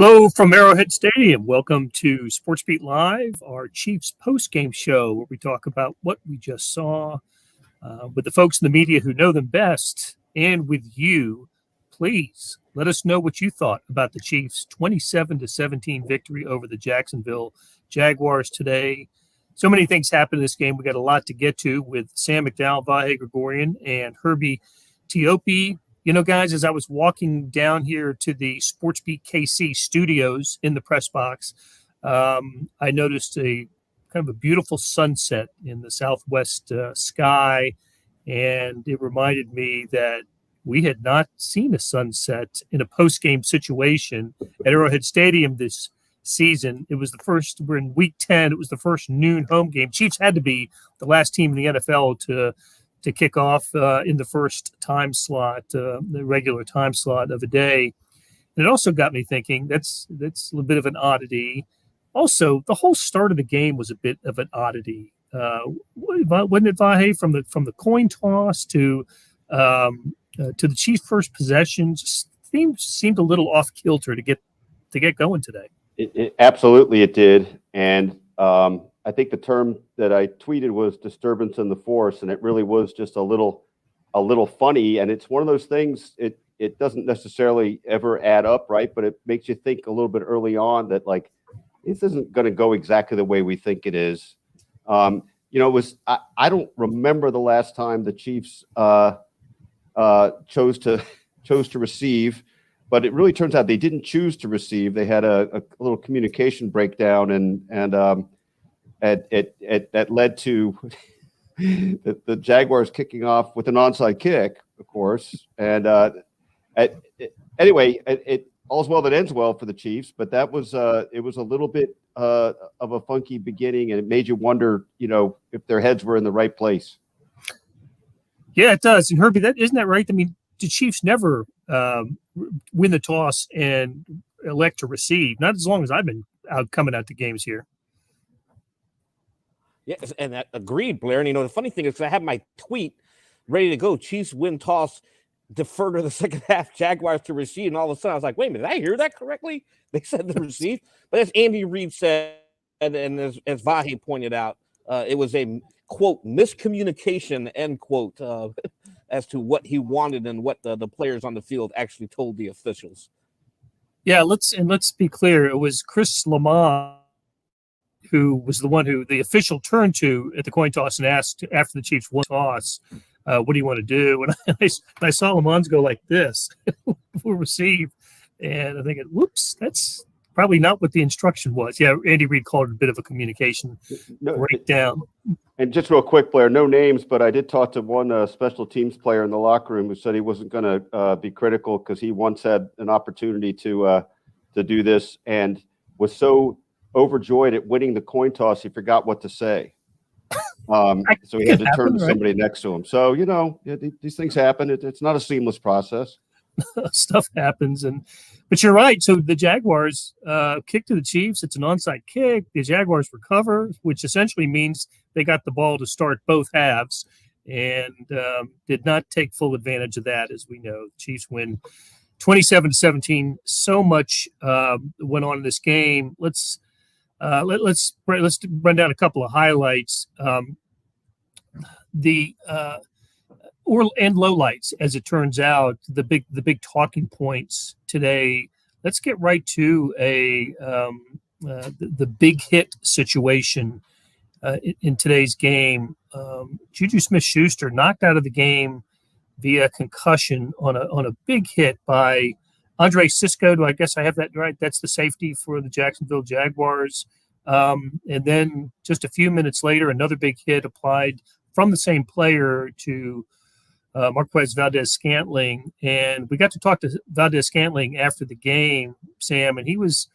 Hello from Arrowhead Stadium. Welcome to Sports Beat Live, our Chiefs post-game show where we talk about what we just saw with the folks in the media who know them best and with you. Please let us know what you thought about the Chiefs' 27-17 victory over the Jacksonville Jaguars today. So many things happened in this game. We got a lot to get to with Sam McDowell, Vahe Gregorian, and Herbie Tiopi. You know, guys, as I was walking down here to the SportsBeat KC studios in the press box, I noticed a kind of a beautiful sunset in the southwest sky, and it reminded me that we had not seen a sunset in a post-game situation at Arrowhead Stadium this season. It was the first, we're in week 10, it was the first noon home game. Chiefs had to be the last team in the NFL to kick off in the first time slot, the regular time slot of a day. And it also got me thinking, that's a little bit of an oddity. Also, the whole start of the game was a bit of an oddity. Wasn't it, Vahe, from the coin toss to the Chiefs' first possession, just seemed a little off kilter to get going today. It absolutely it did, and I think the term that I tweeted was disturbance in the force, and it really was just a little funny. And it's one of those things. It doesn't necessarily ever add up, right? But it makes you think a little bit early on that like this isn't going to go exactly the way we think it is. It was I don't remember the last time the Chiefs chose to receive, but it really turns out they didn't choose to receive. They had a little communication breakdown, and that led to the Jaguars kicking off with an onside kick, of course. And anyway, it all's well that ends well for the Chiefs. But that was it was a little bit of a funky beginning, and it made you wonder, if their heads were in the right place. Yeah, it does. And Herbie, isn't that right? I mean, the Chiefs never win the toss and elect to receive. Not as long as I've been coming out to games here. Yes, and that agreed, Blair. And the funny thing is, I have my tweet ready to go. Chiefs win toss, defer to the second half. Jaguars to receive, and all of a sudden I was like, "Wait a minute, did I hear that correctly?" They said to receive, but as Andy Reid said, and as Vahe pointed out, it was a quote miscommunication end quote as to what he wanted and what the players on the field actually told the officials. Yeah, let's be clear. It was Chris Lamont who was the one who the official turned to at the coin toss and asked after the Chiefs won toss, what do you want to do? And I saw Lamont go like this before receive. And I think, whoops, that's probably not what the instruction was. Yeah, Andy Reid called it a bit of a communication breakdown. And just real quick, Blair, no names, but I did talk to one special teams player in the locker room who said he wasn't going to be critical because he once had an opportunity to do this and was so overjoyed at winning the coin toss, he forgot what to say. So he had to turn to somebody next to him. So, these things happen. It's not a seamless process. Stuff happens. But you're right. So the Jaguars kick to the Chiefs. It's an onside kick. The Jaguars recover, which essentially means they got the ball to start both halves and did not take full advantage of that, as we know. The Chiefs win 27-17. So much went on in this game. Let's run down a couple of highlights. And lowlights, as it turns out, the big talking points today. Let's get right to the big hit situation in today's game. Juju Smith-Schuster knocked out of the game via concussion on a big hit by Andre Cisco. Do I guess I have that right? That's the safety for the Jacksonville Jaguars. And then just a few minutes later, another big hit applied from the same player to Marquez Valdez-Scantling. And we got to talk to Valdez-Scantling after the game, Sam, and he was,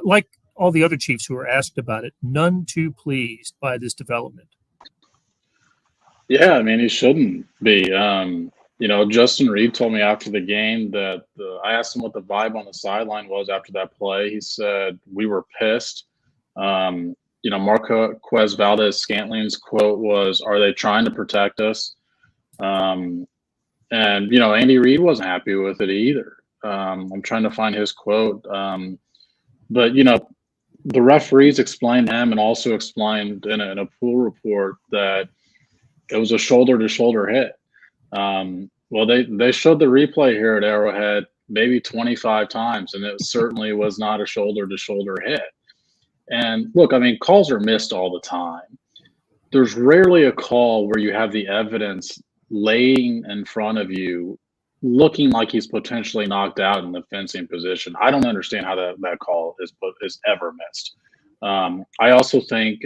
like all the other Chiefs who were asked about it, none too pleased by this development. Yeah, I mean, he shouldn't be. Justin Reed told me after the game that I asked him what the vibe on the sideline was after that play. He said, we were pissed. Marquez Valdez-Scantling's quote was, "Are they trying to protect us?" And Andy Reid wasn't happy with it either. I'm trying to find his quote. But the referees explained him and also explained in a pool report that it was a shoulder-to-shoulder hit. Well, they showed the replay here at Arrowhead maybe 25 times, and it certainly was not a shoulder-to-shoulder hit. And look, I mean, calls are missed all the time. There's rarely a call where you have the evidence laying in front of you looking like he's potentially knocked out in the fencing position. I don't understand how that call is ever missed. I also think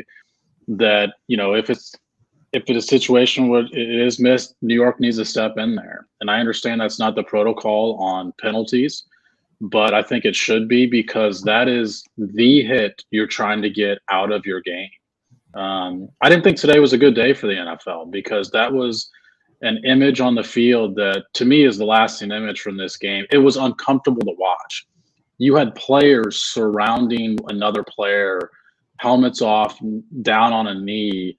that, if it's a situation where it is missed, New York needs to step in there. And I understand that's not the protocol on penalties, but I think it should be, because that is the hit you're trying to get out of your game. I didn't think today was a good day for the NFL, because that was an image on the field that, to me, is the lasting image from this game. It was uncomfortable to watch. You had players surrounding another player, helmets off, down on a knee.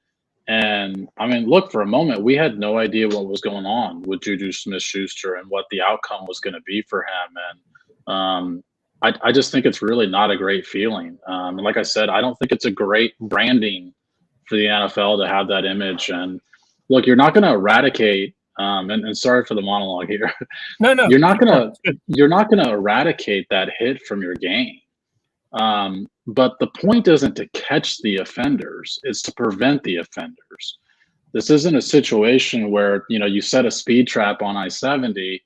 And I mean, look, for a moment, we had no idea what was going on with Juju Smith-Schuster and what the outcome was going to be for him. And I just think it's really not a great feeling. And like I said, I don't think it's a great branding for the NFL to have that image. And look, you're not going to eradicate. And sorry for the monologue here. No, you're not going to eradicate that hit from your game. But the point isn't to catch the offenders; it's to prevent the offenders. This isn't a situation where you set a speed trap on I-70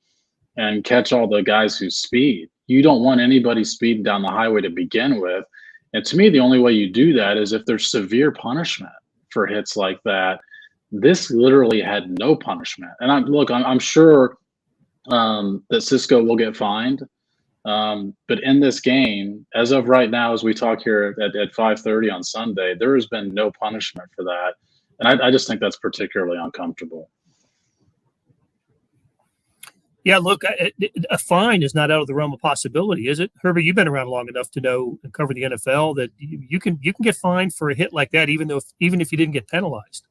and catch all the guys who speed. You don't want anybody speeding down the highway to begin with. And to me, the only way you do that is if there's severe punishment for hits like that. This literally had no punishment. And I'm sure that Cisco will get fined. But in this game, as of right now, as we talk here at 5:30 on Sunday, there has been no punishment for that. And I just think that's particularly uncomfortable. Yeah, look, a fine is not out of the realm of possibility, is it? Herbie, you've been around long enough to know and cover the NFL that you can get fined for a hit like that, even if you didn't get penalized.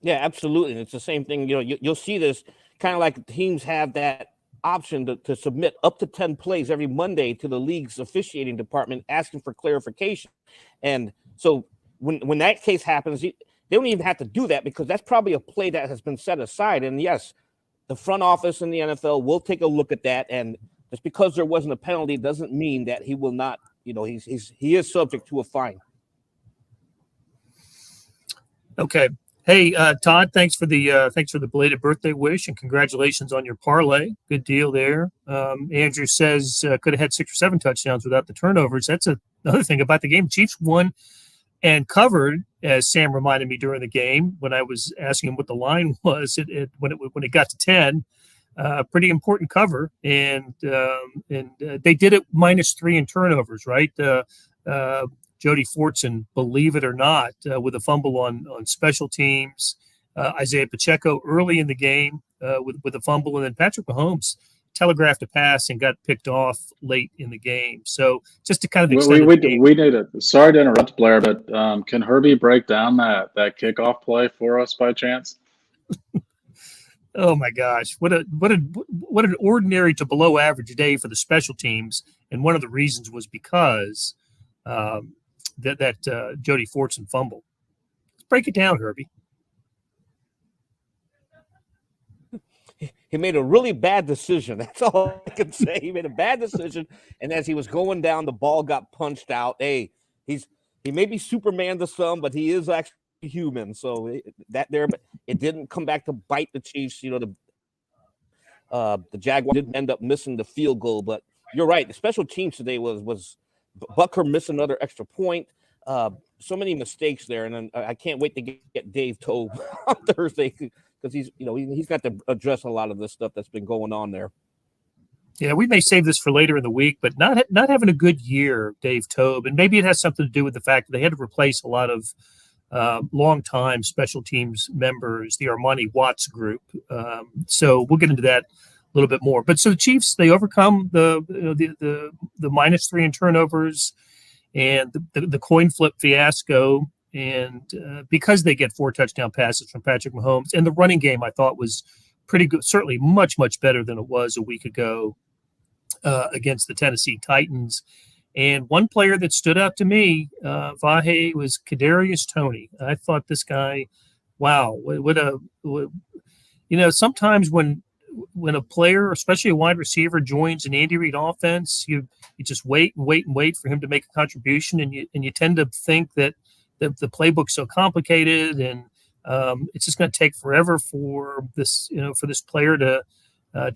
Yeah, absolutely. And it's the same thing. You'll see this kind of like teams have that option to submit up to 10 plays every Monday to the league's officiating department asking for clarification. And so when that case happens, they don't even have to do that, because that's probably a play that has been set aside. And yes, the front office in the NFL will take a look at that. And just because there wasn't a penalty doesn't mean that he will not, he is subject to a fine. Okay. Hey, Todd, thanks for the belated birthday wish, and congratulations on your parlay. Good deal there. Andrew says could have had 6 or 7 touchdowns without the turnovers. That's another thing about the game. Chiefs won and covered, as Sam reminded me during the game when I was asking him what the line was. When it got to 10, pretty important cover, and they did it -3 in turnovers, right? Jody Fortson, believe it or not, with a fumble on special teams. Isaiah Pacheco early in the game with a fumble, and then Patrick Mahomes telegraphed a pass and got picked off late in the game. So just to kind of extend we need it. Sorry to interrupt, Blair, but can Herbie break down that kickoff play for us by chance? Oh my gosh, what an ordinary to below average day for the special teams, and one of the reasons was because that Jody Fortson fumble. Let's break it down, Herbie. He made a really bad decision. That's all I can say. He made a bad decision, and as he was going down, the ball got punched out. Hey, he may be Superman to some, but he is actually human. So but it didn't come back to bite the Chiefs. The Jaguars didn't end up missing the field goal, but you're right. The special teams today was Bucker missed another extra point. So many mistakes there, and then I can't wait to get Dave Tobe on Thursday, because he's got to address a lot of this stuff that's been going on there. Yeah, we may save this for later in the week, but not having a good year, Dave Tobe, and maybe it has something to do with the fact that they had to replace a lot of longtime special teams members, the Armani Watts group. So we'll get into that a little bit more. But so the Chiefs, they overcome the -3 in turnovers and the coin flip fiasco. And because they get 4 touchdown passes from Patrick Mahomes, and the running game I thought was pretty good, certainly much, much better than it was a week ago. against the Tennessee Titans. And one player that stood out to me, Vahe, was Kadarius Toney. I thought this guy, wow, sometimes when a player, especially a wide receiver, joins an Andy Reid offense, you just wait and wait and wait for him to make a contribution, and you tend to think that the playbook's so complicated and it's just going to take forever for this player to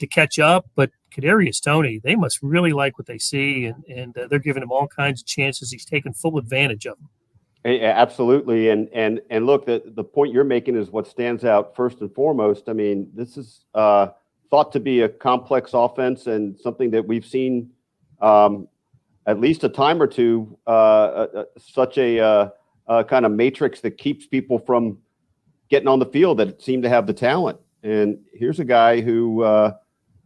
catch up. But Kadarius Toney, they must really like what they see, and they're giving him all kinds of chances. He's taking full advantage of them. Absolutely, and look, the point you're making is what stands out first and foremost. I mean, this is thought to be a complex offense and something that we've seen at least a time or two. Such a kind of matrix that keeps people from getting on the field that seem to have the talent. And here's a guy who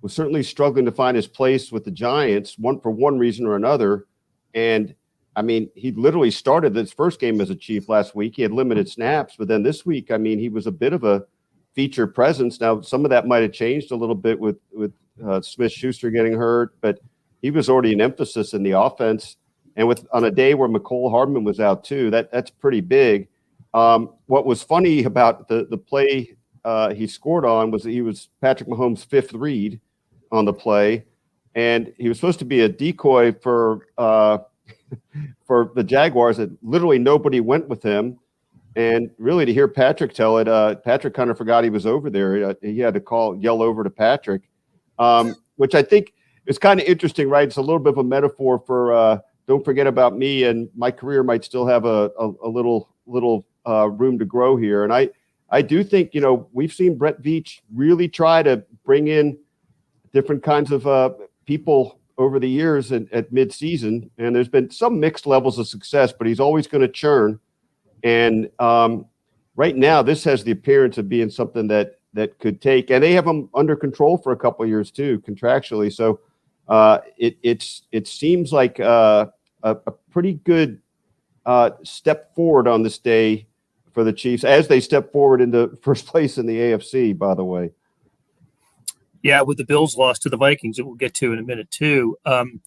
was certainly struggling to find his place with the Giants, for one reason or another. And I mean, he literally started his first game as a Chief last week. He had limited snaps, but then this week, I mean, he was a bit of a feature presence. Now, some of that might have changed a little bit with Smith-Schuster getting hurt, but he was already an emphasis in the offense. And on a day where McCole Hardman was out too, that's pretty big. What was funny about the play he scored on was that he was Patrick Mahomes' fifth read on the play, and he was supposed to be a decoy for the Jaguars. And literally nobody went with him. And really, to hear Patrick tell it, Patrick kind of forgot he was over there. He had to yell over to Patrick, which I think is kind of interesting, right? It's a little bit of a metaphor for don't forget about me, and my career might still have a little room to grow here. And I do think, we've seen Brett Veach really try to bring in different kinds of people over the years at midseason, and there's been some mixed levels of success, but he's always going to churn. And right now, this has the appearance of being something that could take, and they have him under control for a couple of years too, contractually. So it seems like a pretty good step forward on this day for the Chiefs as they step forward into first place in the AFC, by the way. Yeah, with the Bills loss to the Vikings, that we'll get to in a minute too. The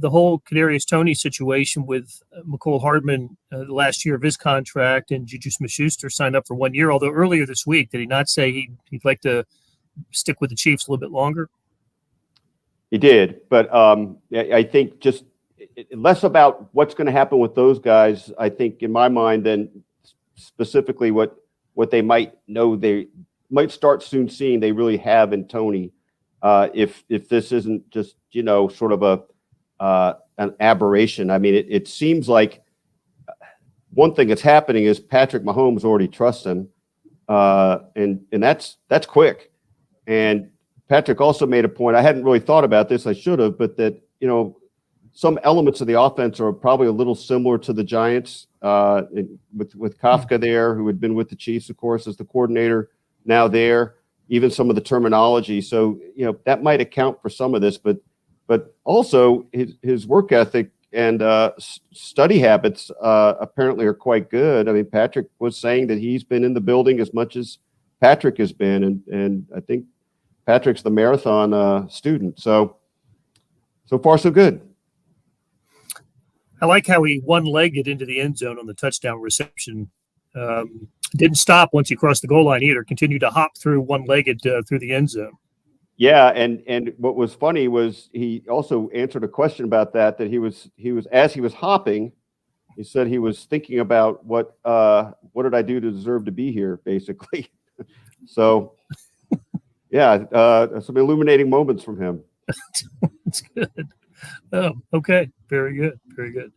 whole Kadarius Toney situation with McCole Hardman, the last year of his contract, and Juju Smith-Schuster signed up for 1 year. Although earlier this week, did he not say he'd like to stick with the Chiefs a little bit longer? He did, but I think just less about what's going to happen with those guys, I think, in my mind, than specifically what they might know they might start soon seeing they really have in Toney. If this isn't just, sort of an aberration. I mean, it seems like one thing that's happening is Patrick Mahomes already trusts him, and that's quick. And Patrick also made a point. I hadn't really thought about this. I should have, but that some elements of the offense are probably a little similar to the Giants, with Kafka there, who had been with the Chiefs, of course, as the coordinator. Now there, even some of the terminology. So, that might account for some of this, but also his work ethic and study habits apparently are quite good. I mean, Patrick was saying that he's been in the building as much as Patrick has been, and I think Patrick's the marathon student. So far, so good. I like how he one-legged into the end zone on the touchdown reception. Didn't stop once he crossed the goal line either. Continued to hop through one-legged through the end zone. Yeah, and what was funny was he also answered a question about that he was as he was hopping, he said he was thinking about what did I do to deserve to be here, basically. So, yeah, some illuminating moments from him. That's good. Oh, okay. Very good. Very good.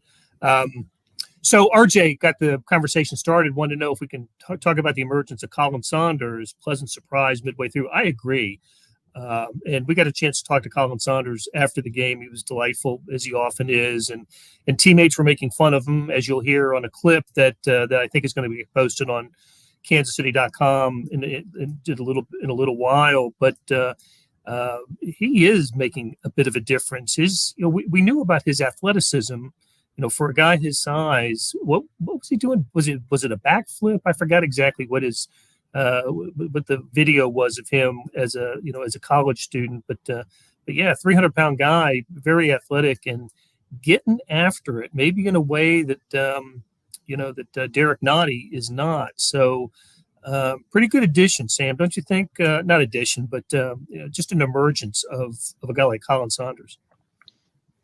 So RJ got the conversation started. Wanted to know if we can talk about the emergence of Colin Saunders. Pleasant surprise midway through. I agree. And we got a chance to talk to Colin Saunders after the game. He was delightful, as he often is. And teammates were making fun of him, as you'll hear on a clip that I think is going to be posted on kansascity.com in a little while. But he is making a bit of a difference. We knew about his athleticism. For a guy his size, what was he doing? Was it a backflip? I forgot exactly what the video was of him as a college student. But But yeah, 300-pound guy, very athletic and getting after it, maybe in a way that, Derek Nottie is not. So pretty good addition, Sam, don't you think? Not addition, but just an emergence of a guy like Colin Saunders.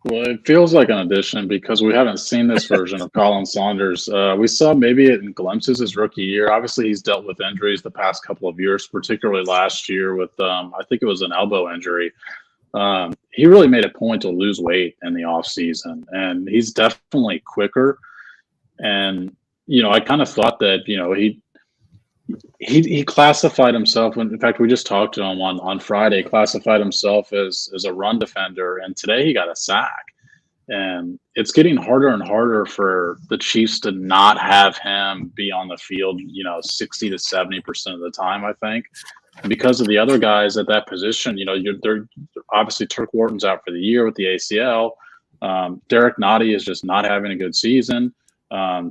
Well, it feels like an addition because we haven't seen this version of Colin Saunders. We saw maybe it in glimpses his rookie year. Obviously, he's dealt with injuries the past couple of years, particularly last year with, I think it was an elbow injury. He really made a point to lose weight in the offseason, and he's definitely quicker. And, I kind of thought that, he classified himself, in fact, we just talked to him on Friday, classified himself as a run defender, and today he got a sack. And it's getting harder and harder for the Chiefs to not have him be on the field, 60 to 70% of the time, I think. Because of the other guys at that position, they're obviously Turk Wharton's out for the year with the ACL. Derek Nottie is just not having a good season.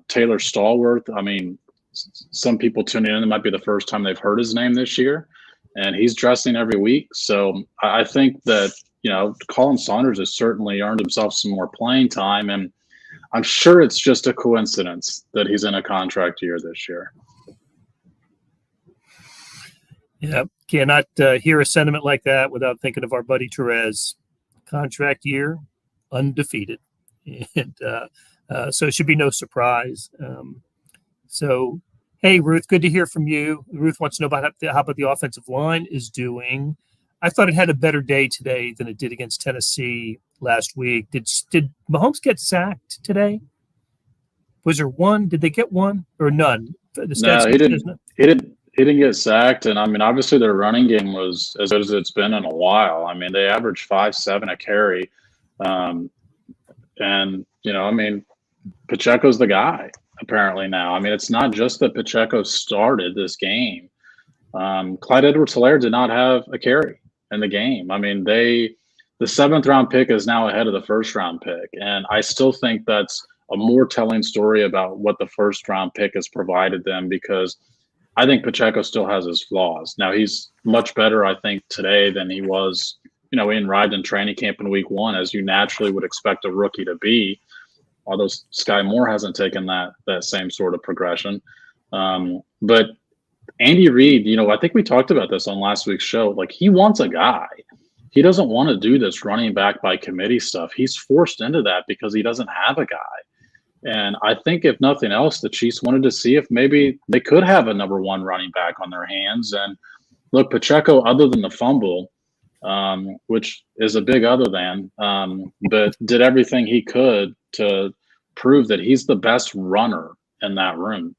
Taylor Stallworth, some people tuning in, it might be the first time they've heard his name this year, and he's dressing every week. So I think that, Colin Saunders has certainly earned himself some more playing time, and I'm sure it's just a coincidence that he's in a contract year this year. Yeah, cannot hear a sentiment like that without thinking of our buddy Therese. Contract year, undefeated. And so it should be no surprise. So, hey, Ruth, good to hear from you. Ruth wants to know about how about the offensive line is doing. I thought it had a better day today than it did against Tennessee last week. Did Mahomes get sacked today? Was there one? Did they get one or none? No, he didn't. He didn't get sacked, and obviously their running game was as good as it's been in a while. They averaged 5.7 a carry, and Pacheco's the guy apparently now. It's not just that Pacheco started this game. Clyde Edwards-Helaire did not have a carry in the game. The 7th round pick is now ahead of the 1st round pick, and I still think that's a more telling story about what the 1st round pick has provided them, because I think Pacheco still has his flaws. Now, he's much better, I think, today than he was, in ride in training camp in week 1, as you naturally would expect a rookie to be, although Sky Moore hasn't taken that same sort of progression. But Andy Reid, I think we talked about this on last week's show. Like, he wants a guy. He doesn't want to do this running back by committee stuff. He's forced into that because he doesn't have a guy. And I think, if nothing else, the Chiefs wanted to see if maybe they could have a number 1 running back on their hands. And look, Pacheco, other than the fumble, which is a big other than, but did everything he could to prove that he's the best runner in that room.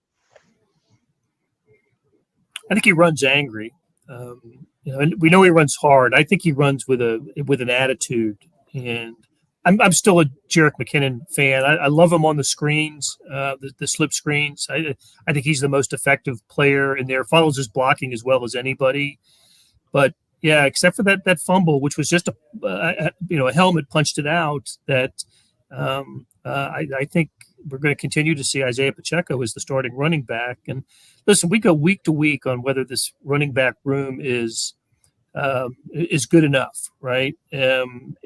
I think he runs angry. And we know he runs hard. I think he runs with an attitude, and I'm still a Jerick McKinnon fan. I love him on the screens, the slip screens. I think he's the most effective player in there. Follows his blocking as well as anybody. But yeah, except for that fumble, which was just a helmet punched it out. That I think we're going to continue to see Isaiah Pacheco as the starting running back. And listen, we go week to week on whether this running back room is good enough, right? And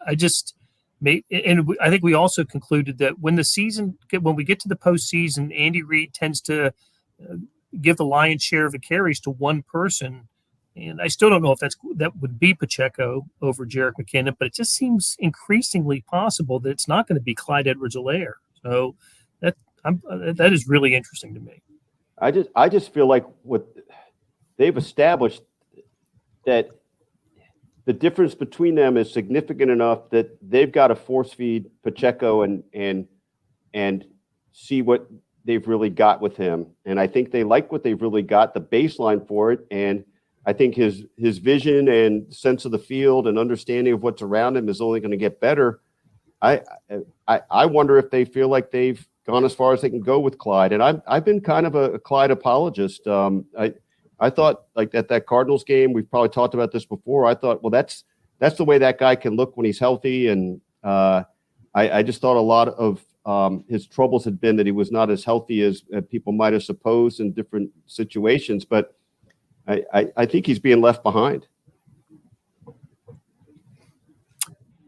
I think we also concluded that when we get to the postseason, Andy Reid tends to give the lion's share of the carries to one person. And I still don't know if that would be Pacheco over Jerick McKinnon, but it just seems increasingly possible that it's not going to be Clyde Edwards-Helaire. So that is really interesting to me. I just feel like what they've established, that the difference between them is significant enough that they've got to force feed Pacheco and see what they've really got with him. And I think they like what they've really got, the baseline for it. And I think his vision and sense of the field and understanding of what's around him is only going to get better. I wonder if they feel like they've gone as far as they can go with Clyde. And I've been kind of a Clyde apologist. I thought, like, at that Cardinals game, we've probably talked about this before. I thought, well, that's the way that guy can look when he's healthy. And I just thought a lot of his troubles had been that he was not as healthy as people might have supposed in different situations. But I think he's being left behind.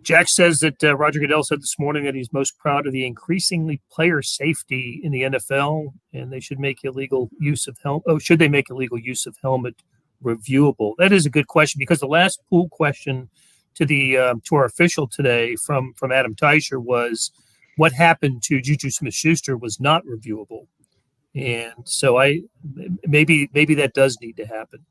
Jack says that Roger Goodell said this morning that he's most proud of the increasingly player safety in the NFL, and they should make illegal use of helmet. Oh, should they make illegal use of helmet reviewable? That is a good question, because the last pool question to our official today from Adam Teicher was, what happened to Juju Smith-Schuster was not reviewable, and so maybe that does need to happen,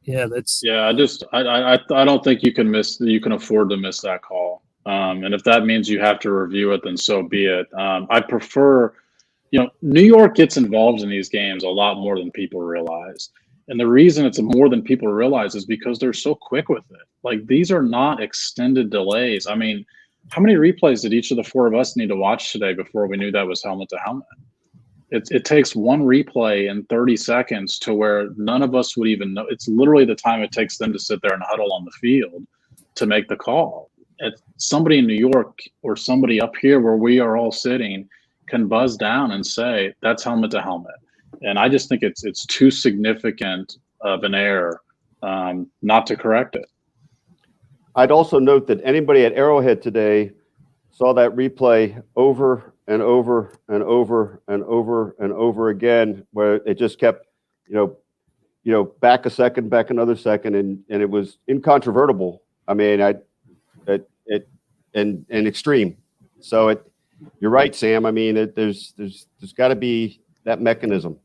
Yeah, that's. Yeah, I don't think you can afford to miss that call. And if that means you have to review it, then so be it. I prefer, New York gets involved in these games a lot more than people realize. And the reason it's more than people realize is because they're so quick with it. Like, these are not extended delays. I mean, how many replays did each of the four of us need to watch today before we knew that was helmet to helmet? It takes one replay in 30 seconds to where none of us would even know. It's literally the time it takes them to sit there and huddle on the field to make the call. Somebody in New York or somebody up here where we are all sitting can buzz down and say, that's helmet to helmet. And I just think it's too significant of an error not to correct it. I'd also note that anybody at Arrowhead today saw that replay over and over and over and over and over again, where it just kept, back a second, back another second, and it was incontrovertible. I mean, and extreme. So you're right, Sam. I mean, there's got to be that mechanism.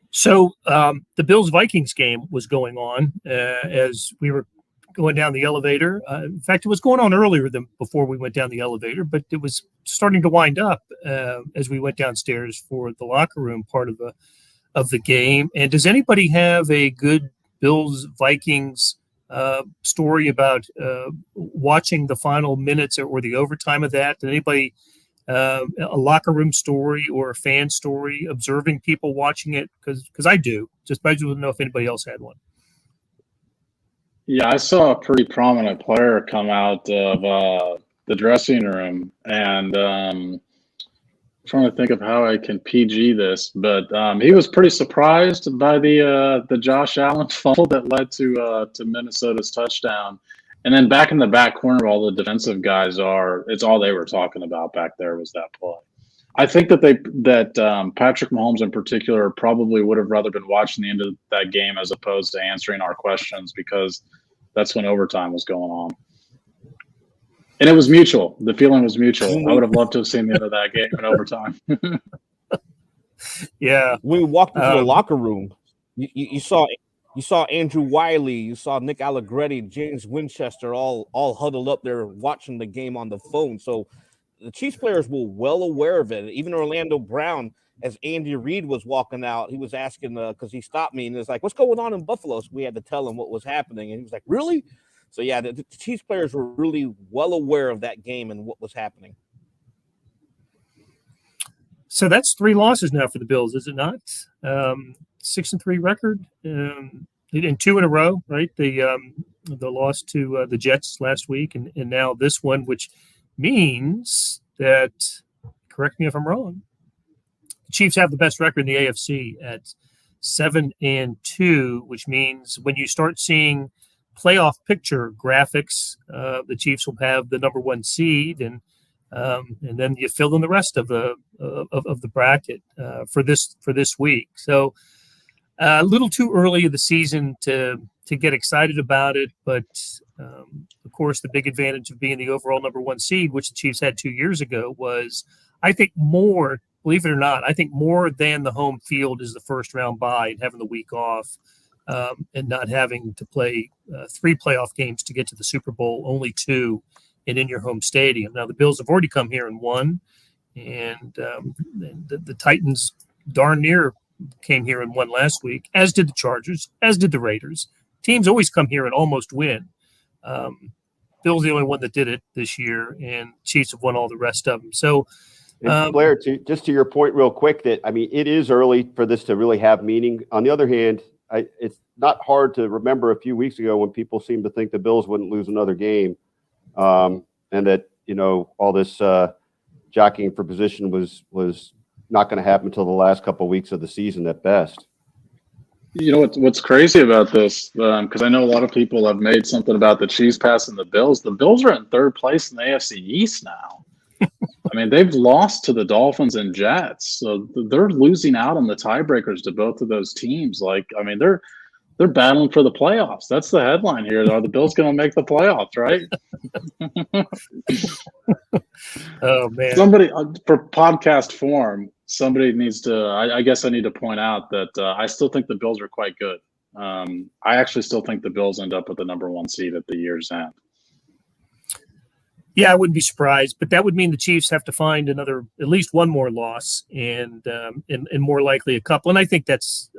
So the Bills-Vikings game was going on as we were going down the elevator. In fact, it was going on earlier than before we went down the elevator, but it was starting to wind up as we went downstairs for the locker room part of the game. And does anybody have a good Bills-Vikings story about watching the final minutes or the overtime of that? Did anybody a locker room story or a fan story observing people watching it? Because I do. I just wouldn't know if anybody else had one. Yeah, I saw a pretty prominent player come out of the dressing room, and trying to think of how I can PG this, but he was pretty surprised by the Josh Allen fumble that led to Minnesota's touchdown. And then back in the back corner, all the defensive guys it's all they were talking about back there was that play. I think that Patrick Mahomes in particular probably would have rather been watching the end of that game as opposed to answering our questions, because that's when overtime was going on. And it was mutual. The feeling was mutual. I would have loved to have seen the end of that game in overtime. Yeah. When we walked into the locker room, you saw Andrew Wiley, you saw Nick Allegretti, James Winchester, all huddled up there watching the game on the phone. So the Chiefs players were well aware of it. Even Orlando Brown, as Andy Reid was walking out, he was asking because he stopped me and was like, "What's going on in Buffalo?" So we had to tell him what was happening, and he was like, "Really?" So yeah, the Chiefs players were really well aware of that game and what was happening. So that's 3 losses now for the Bills, is it not? 6-3 record, and 2 in a row, right? The loss to the Jets last week, and now this one, which means that, correct me if I'm wrong, the Chiefs have the best record in the AFC at 7-2, which means when you start seeing playoff picture graphics, the Chiefs will have the number 1 seed, and then you fill in the rest of the bracket for this week. So a little too early in the season to get excited about it, but of course the big advantage of being the overall number 1 seed, which the Chiefs had 2 years ago, was, I think, more, believe it or not, I think more than the home field is the first round bye and having the week off. And not having to play 3 playoff games to get to the Super Bowl, only 2, and in your home stadium. Now, the Bills have already come here and won, and the Titans darn near came here and won last week, as did the Chargers, as did the Raiders. Teams always come here and almost win. Bills the only one that did it this year, and Chiefs have won all the rest of them. So, Blair, just to your point real quick, that, I mean, it is early for this to really have meaning. On the other hand, it's not hard to remember a few weeks ago when people seemed to think the Bills wouldn't lose another game, and that, all this jockeying for position was not going to happen until the last couple of weeks of the season at best. You know what's crazy about this? Because I know a lot of people have made something about the Chiefs passing the Bills. The Bills are in third place in the AFC East now. I mean, they've lost to the Dolphins and Jets, so they're losing out on the tiebreakers to both of those teams. Like, I mean, they're battling for the playoffs. That's the headline here. Are the Bills going to make the playoffs? Right? Oh man! Somebody for podcast form. Somebody needs to. I guess I need to point out that I still think the Bills are quite good. I actually still think the Bills end up with the number 1 seed at the year's end. Yeah, I wouldn't be surprised, but that would mean the Chiefs have to find at least one more loss, and more likely a couple. And I think that's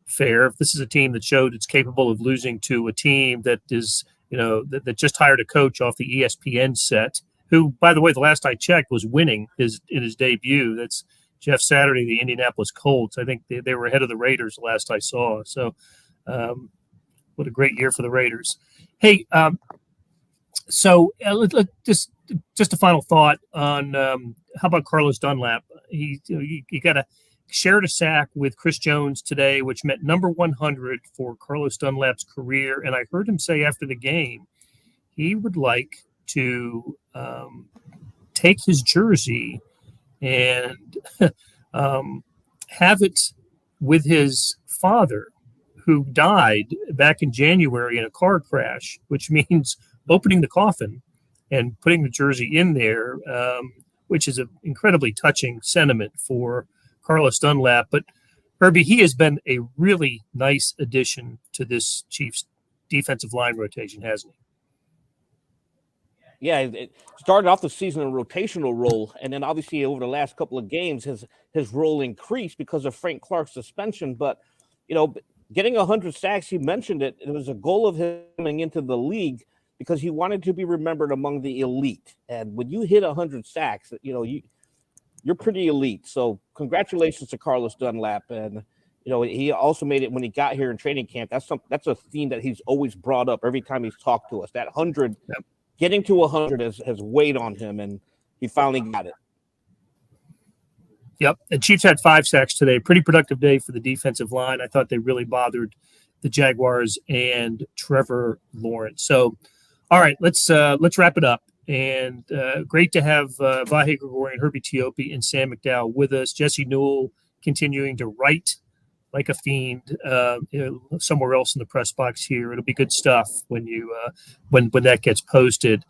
fair. If this is a team that showed it's capable of losing to a team that is, that just hired a coach off the ESPN set, who, by the way, the last I checked was winning in his debut. That's Jeff Saturday, the Indianapolis Colts. I think they were ahead of the Raiders the last I saw. So, what a great year for the Raiders. Hey. So just a final thought on how about Carlos Dunlap? He shared a sack with Chris Jones today, which meant number 100 for Carlos Dunlap's career. And I heard him say after the game he would like to take his jersey and have it with his father, who died back in January in a car crash, which means opening the coffin and putting the jersey in there, which is an incredibly touching sentiment for Carlos Dunlap. But Herbie, he has been a really nice addition to this Chiefs defensive line rotation, hasn't he? Yeah, it started off the season in a rotational role, and then obviously over the last couple of games, his role increased because of Frank Clark's suspension. But, getting 100 sacks, you mentioned it was a goal of him coming into the league, because he wanted to be remembered among the elite. And when you hit 100 sacks, you're pretty elite. So congratulations to Carlos Dunlap. And, he also made it when he got here in training camp. That's a theme that he's always brought up every time he's talked to us. That 100, yep. Getting to 100 has weighed on him, and he finally got it. Yep. And Chiefs had 5 sacks today. Pretty productive day for the defensive line. I thought they really bothered the Jaguars and Trevor Lawrence. So, all right, let's wrap it up. And great to have Vahe Gregorian, Herbie Teope, and Sam McDowell with us. Jesse Newell continuing to write like a fiend somewhere else in the press box here. It'll be good stuff when that gets posted.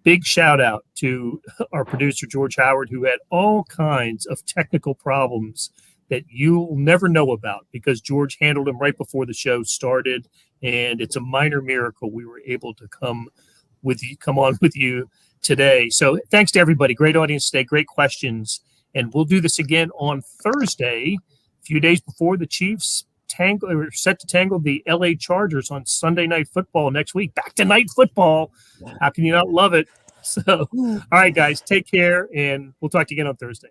Big shout out to our producer, George Howard, who had all kinds of technical problems that you'll never know about because George handled them right before the show started. And it's a minor miracle we were able to come on with you today. So thanks to everybody. Great audience today. Great questions. And we'll do this again on Thursday, a few days before the Chiefs are set to tangle the LA Chargers on Sunday Night Football next week. Back to night football. How can you not love it? So, all right, guys, take care, and we'll talk to you again on Thursday.